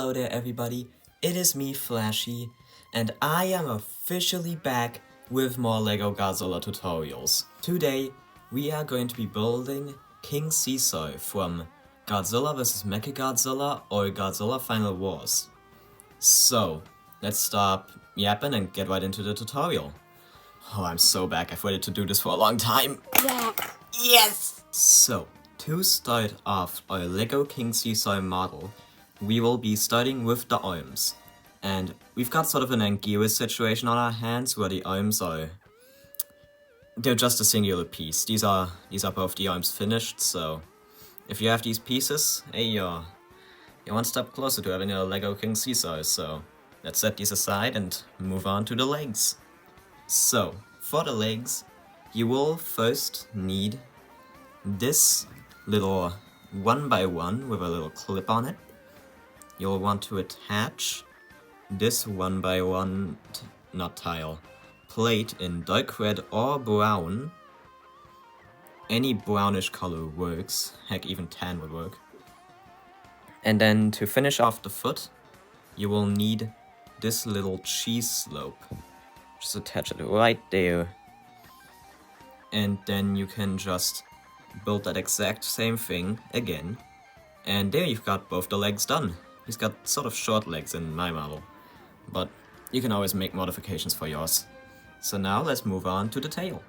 Hello there everybody, it is me Flashy, and I am officially back with more LEGO Godzilla tutorials. Today we are going to be building King Seesaw from Godzilla vs Mechagodzilla or Godzilla Final Wars. So, let's stop yapping and get right into the tutorial. Oh, I'm so back, I've waited to do this for a long time. Yes! So, to start off our LEGO King Seesaw model, we will be starting with the arms. And we've got sort of an Anguirus situation on our hands where the arms are... they're just a singular piece. These are both the arms finished, so if you have these pieces, hey, you're one step closer to having a LEGO King Seesaw, so let's set these aside and move on to the legs. So, for the legs, you will first need this little 1x1 with a little clip on it. You'll want to attach this 1x1 plate in dark red or brown. Any brownish color works, heck even tan would work. And then to finish off the foot, you will need this little cheese slope. Just attach it right there. And then you can just build that exact same thing again. And there you've got both the legs done. He's got sort of short legs in my model, but you can always make modifications for yours. So now let's move on to the tail.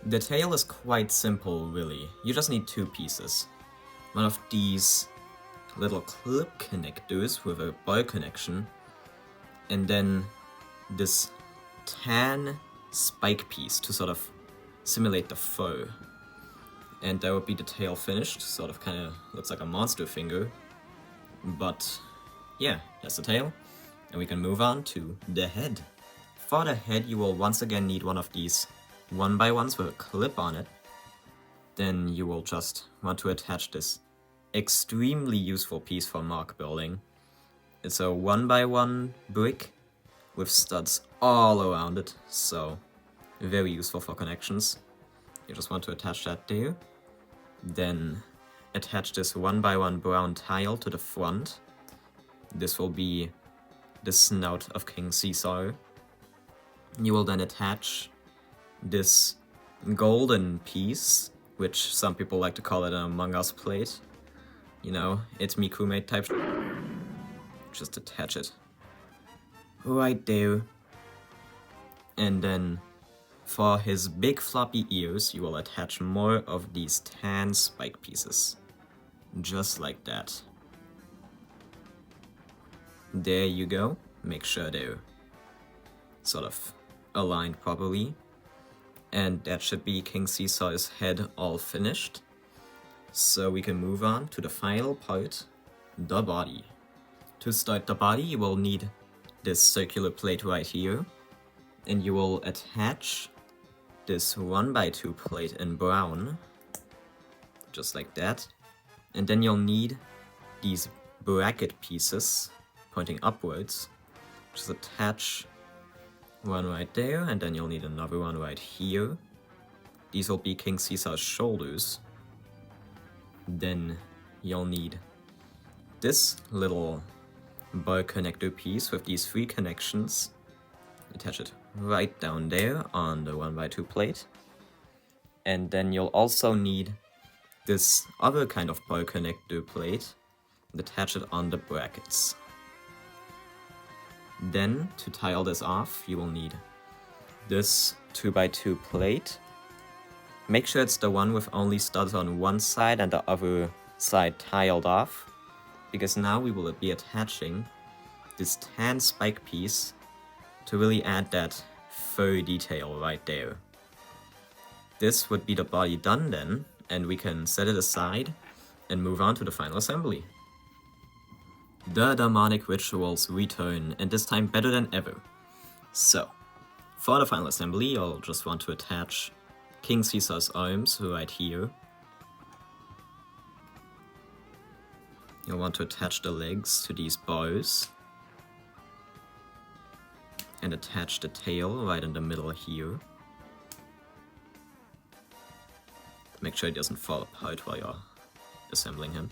The tail is quite simple, really. You just need two pieces. One of these little clip connectors with a bar connection, and then this tan spike piece to sort of simulate the fur. And that would be the tail finished, sort of kind of looks like a monster finger. But yeah, that's the tail. And we can move on to the head. For the head, you will once again need one of these 1x1s with a clip on it. Then you will just want to attach this extremely useful piece for mock building. It's a 1x1 brick with studs all around it, so very useful for connections. You just want to attach that there. Then attach this 1x1 brown tile to the front. This will be the snout of King Seesaw. You will then attach this golden piece, which some people like to call it an Among Us plate. You know, it's me crewmate type. Just attach it right there. And then for his big floppy ears, you will attach more of these tan spike pieces. Just like that. There you go. Make sure they're sort of aligned properly. And that should be King Seesaw's head all finished. So we can move on to the final part, the body. To start the body, you will need this circular plate right here. And you will attach this 1x2 plate in brown. Just like that. And then you'll need these bracket pieces pointing upwards. Just attach one right there, and then you'll need another one right here. These will be King Seesaw's shoulders. Then you'll need this little bar connector piece with these three connections. Attach it right down there on the 1x2 plate. And then you'll also need this other kind of bar connector plate and attach it on the brackets. Then, to tile this off, you will need this 2x2 plate. Make sure it's the one with only studs on one side and the other side tiled off, because now we will be attaching this tan spike piece to really add that fur detail right there. This would be the body done then, and we can set it aside and move on to the final assembly. The demonic rituals return, and this time better than ever. So, for the final assembly, you'll just want to attach King Seesaw's arms right here. You'll want to attach the legs to these bars. And attach the tail right in the middle here. Make sure it doesn't fall apart while you're assembling him.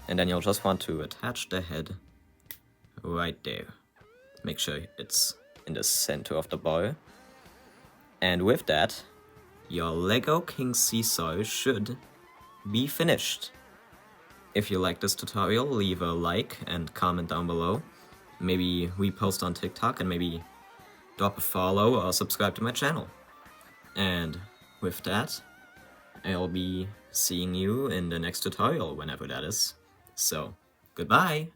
And then you'll just want to attach the head right there. Make sure it's in the center of the bar. And with that, your LEGO King Seesaw should be finished. If you like this tutorial, leave a like and comment down below. Maybe repost on TikTok and maybe drop a follow or subscribe to my channel. And with that, I'll be seeing you in the next tutorial, whenever that is. So, goodbye!